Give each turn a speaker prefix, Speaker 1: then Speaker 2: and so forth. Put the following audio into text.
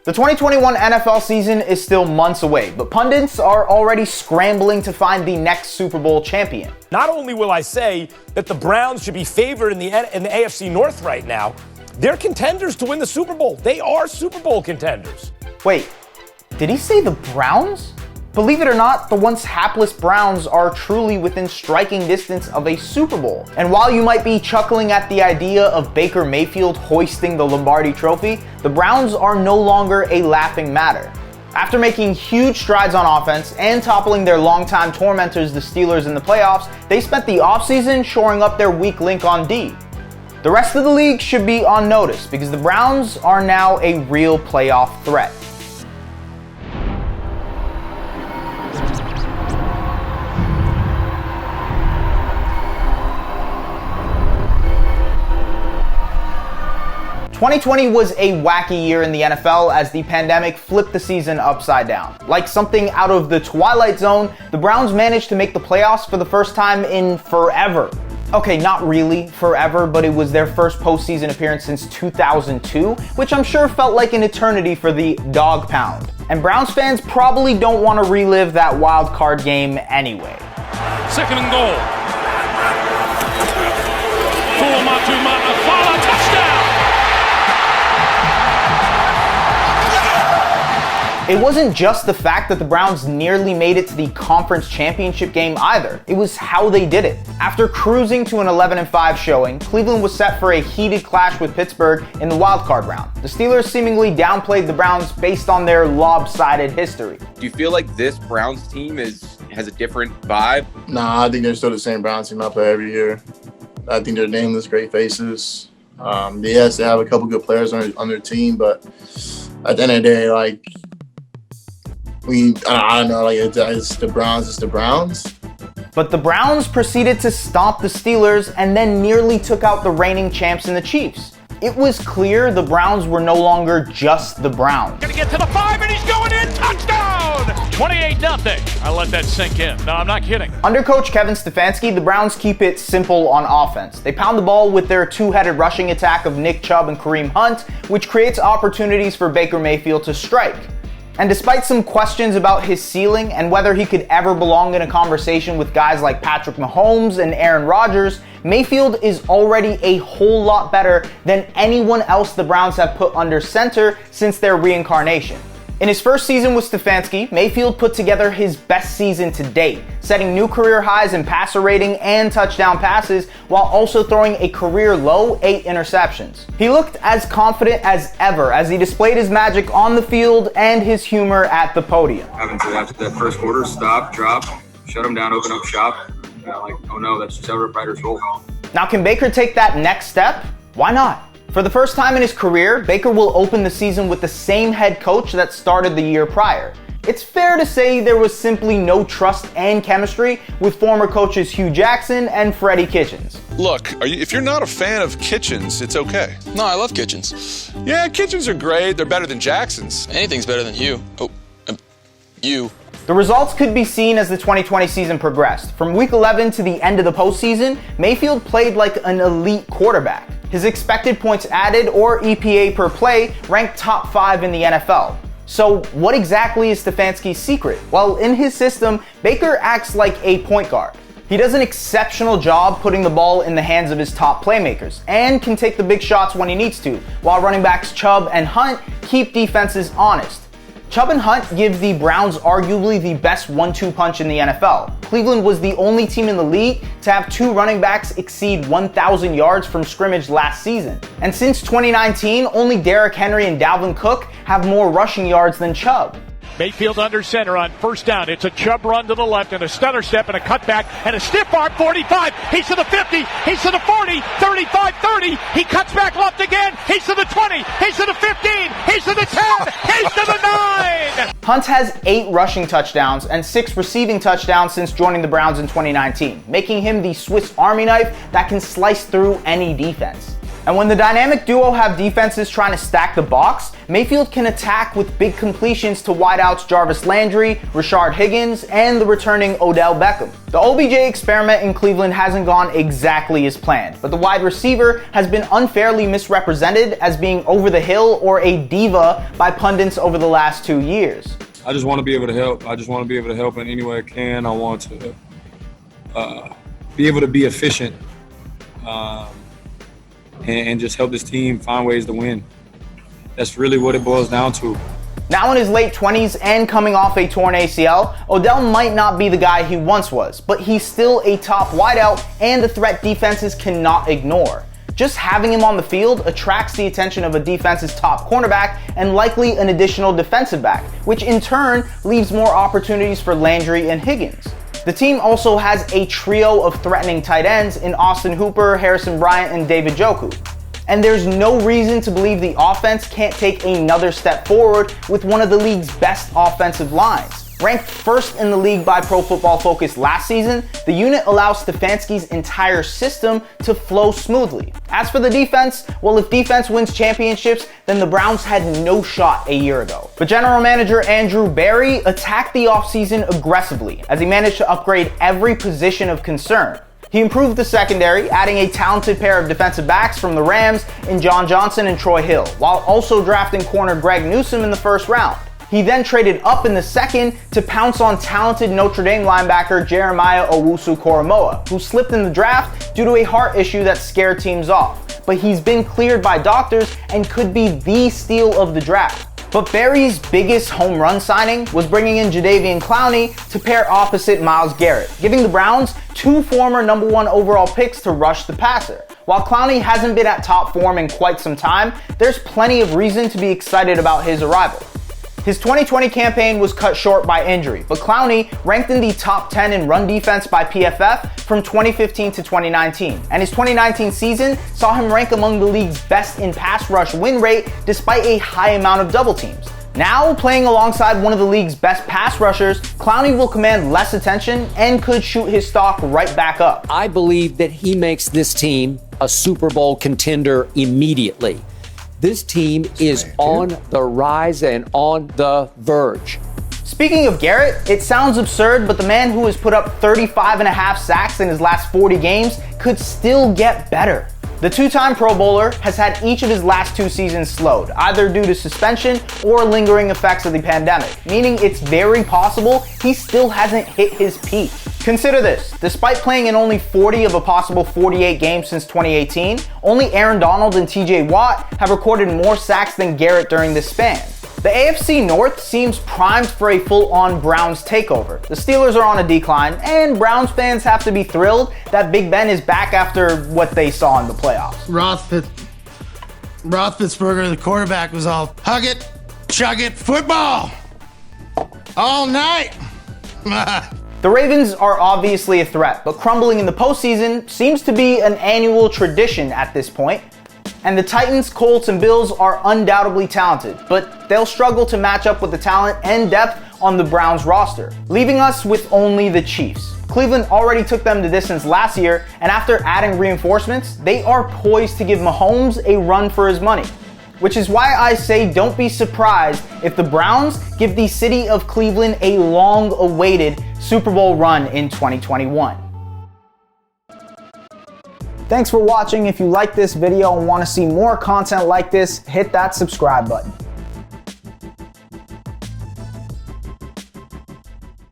Speaker 1: The 2021 NFL season is still months away, but pundits are already scrambling to find the next Super Bowl champion.
Speaker 2: Not only will I say that the Browns should be favored in the AFC North right now, they're contenders to win the Super Bowl. They are Super Bowl contenders.
Speaker 1: Wait, did he say the Browns? Believe it or not, the once hapless Browns are truly within striking distance of a Super Bowl. And while you might be chuckling at the idea of Baker Mayfield hoisting the Lombardi Trophy, the Browns are no longer a laughing matter. After making huge strides on offense and toppling their longtime tormentors, the Steelers, in the playoffs, they spent the offseason shoring up their weak link on D. The rest of the league should be on notice because the Browns are now a real playoff threat. "2020 was a wacky year in the NFL as the pandemic flipped the season upside down. Like something out of the Twilight Zone, the Browns managed to make the playoffs for the first time in forever. Okay, not really forever, but it was their first postseason appearance since 2002, which I'm sure felt like an eternity for the dog pound. And Browns fans probably don't want to relive that wild card game anyway.
Speaker 3: Second and goal. Touchdown!
Speaker 1: It wasn't just the fact that the Browns nearly made it to the conference championship game either. It was how they did it. After cruising to an 11-5 showing, Cleveland was set for a heated clash with Pittsburgh in the wildcard round. The Steelers seemingly downplayed the Browns based on their lopsided history.
Speaker 4: Do you feel like this Browns team has a different vibe?
Speaker 5: Nah, I think they're still the same Browns team I play every year. I think they're nameless, great faces. Yes, they have a couple good players on their team, but at the end of the day, like, I don't know, like it's the Browns.
Speaker 1: But the Browns proceeded to stomp the Steelers and then nearly took out the reigning champs in the Chiefs. It was clear the Browns were no longer just the Browns.
Speaker 3: Gonna get to the 5 and he's going in, touchdown! 28-0. I'll let that sink in. No, I'm not kidding.
Speaker 1: Under coach Kevin Stefanski, the Browns keep it simple on offense. They pound the ball with their two-headed rushing attack of Nick Chubb and Kareem Hunt, which creates opportunities for Baker Mayfield to strike. And despite some questions about his ceiling and whether he could ever belong in a conversation with guys like Patrick Mahomes and Aaron Rodgers, Mayfield is already a whole lot better than anyone else the Browns have put under center since their reincarnation. In his first season with Stefanski, Mayfield put together his best season to date, setting new career highs in passer rating and touchdown passes while also throwing a career-low 8 interceptions. He looked as confident as ever as he displayed his magic on the field and his humor at the podium.
Speaker 6: Having to, after that first quarter, stop, drop, shut them down, open up shop, like, oh no, that's just how Rip Riders roll.
Speaker 1: Now, can Baker take that next step? Why not? For the first time in his career, Baker will open the season with the same head coach that started the year prior. It's fair to say there was simply no trust and chemistry with former coaches Hugh Jackson and Freddie Kitchens.
Speaker 7: Look, if you're not a fan of Kitchens, it's okay.
Speaker 8: No, I love Kitchens.
Speaker 7: Yeah, Kitchens are great. They're better than Jackson's.
Speaker 8: Anything's better than Hugh. You.
Speaker 1: The results could be seen as the 2020 season progressed. From week 11 to the end of the postseason, Mayfield played like an elite quarterback. His expected points added, or EPA per play, ranked top 5 in the NFL. So what exactly is Stefanski's secret? Well, in his system, Baker acts like a point guard. He does an exceptional job putting the ball in the hands of his top playmakers and can take the big shots when he needs to, while running backs Chubb and Hunt keep defenses honest. Chubb and Hunt give the Browns arguably the best 1-2 punch in the NFL. Cleveland was the only team in the league to have 2 running backs exceed 1,000 yards from scrimmage last season. And since 2019, only Derrick Henry and Dalvin Cook have more rushing yards than Chubb.
Speaker 3: Mayfield under center on first down. It's a Chubb run to the left and a stutter step and a cutback and a stiff arm. 45. He's to the 50. He's to the 40. 35, 30. He cuts back left again. He's to the 20. He's to the 15. He's to the 10. He's to the 9.
Speaker 1: Hunt has 8 rushing touchdowns and 6 receiving touchdowns since joining the Browns in 2019, making him the Swiss Army knife that can slice through any defense. And when the dynamic duo have defenses trying to stack the box, Mayfield can attack with big completions to wideouts Jarvis Landry, Rashard Higgins, and the returning Odell Beckham. The OBJ experiment in Cleveland hasn't gone exactly as planned, but the wide receiver has been unfairly misrepresented as being over the hill or a diva by pundits over the last 2 years.
Speaker 6: I just want to be able to help. I just want to be able to help in any way I can. I want to be able to be efficient. And just help this team find ways to win. That's really what it boils down to.
Speaker 1: Now in his late 20s and coming off a torn ACL, Odell might not be the guy he once was, but he's still a top wideout and a threat defenses cannot ignore. Just having him on the field attracts the attention of a defense's top cornerback and likely an additional defensive back, which in turn leaves more opportunities for Landry and Higgins. The team also has a trio of threatening tight ends in Austin Hooper, Harrison Bryant, and David Njoku. And there's no reason to believe the offense can't take another step forward with one of the league's best offensive lines. Ranked first in the league by Pro Football Focus last season, the unit allows Stefanski's entire system to flow smoothly. As for the defense, well, if defense wins championships, then the Browns had no shot a year ago. But general manager Andrew Berry attacked the offseason aggressively as he managed to upgrade every position of concern. He improved the secondary, adding a talented pair of defensive backs from the Rams in John Johnson and Troy Hill, while also drafting corner Greg Newsome in the first round. He then traded up in the second to pounce on talented Notre Dame linebacker Jeremiah Owusu-Koramoah, who slipped in the draft due to a heart issue that scared teams off. But he's been cleared by doctors and could be the steal of the draft. But Berry's biggest home run signing was bringing in Jadeveon Clowney to pair opposite Myles Garrett, giving the Browns 2 former number 1 overall picks to rush the passer. While Clowney hasn't been at top form in quite some time, there's plenty of reason to be excited about his arrival. His 2020 campaign was cut short by injury, but Clowney ranked in the top 10 in run defense by PFF from 2015 to 2019, and his 2019 season saw him rank among the league's best in pass rush win rate despite a high amount of double teams. Now, playing alongside one of the league's best pass rushers, Clowney will command less attention and could shoot his stock right back up.
Speaker 9: I believe that he makes this team a Super Bowl contender immediately. This team is on the rise and on the verge.
Speaker 1: Speaking of Garrett, it sounds absurd, but the man who has put up 35.5 sacks in his last 40 games could still get better. The 2-time Pro Bowler has had each of his last 2 seasons slowed, either due to suspension or lingering effects of the pandemic, meaning it's very possible he still hasn't hit his peak. Consider this, despite playing in only 40 of a possible 48 games since 2018, only Aaron Donald and TJ Watt have recorded more sacks than Garrett during this span. The AFC North seems primed for a full-on Browns takeover. The Steelers are on a decline, and Browns fans have to be thrilled that Big Ben is back after what they saw in the playoffs.
Speaker 10: Roethlisberger, the quarterback, was all hug it, chug it, football all night.
Speaker 1: The Ravens are obviously a threat, but crumbling in the postseason seems to be an annual tradition at this point. And the Titans, Colts, and Bills are undoubtedly talented, but they'll struggle to match up with the talent and depth on the Browns roster, leaving us with only the Chiefs. Cleveland already took them the distance last year, and after adding reinforcements, they are poised to give Mahomes a run for his money. Which is why I say don't be surprised if the Browns give the city of Cleveland a long-awaited Super Bowl run in 2021. Thanks for watching. If you like this video and want to see more content like this, hit that subscribe button.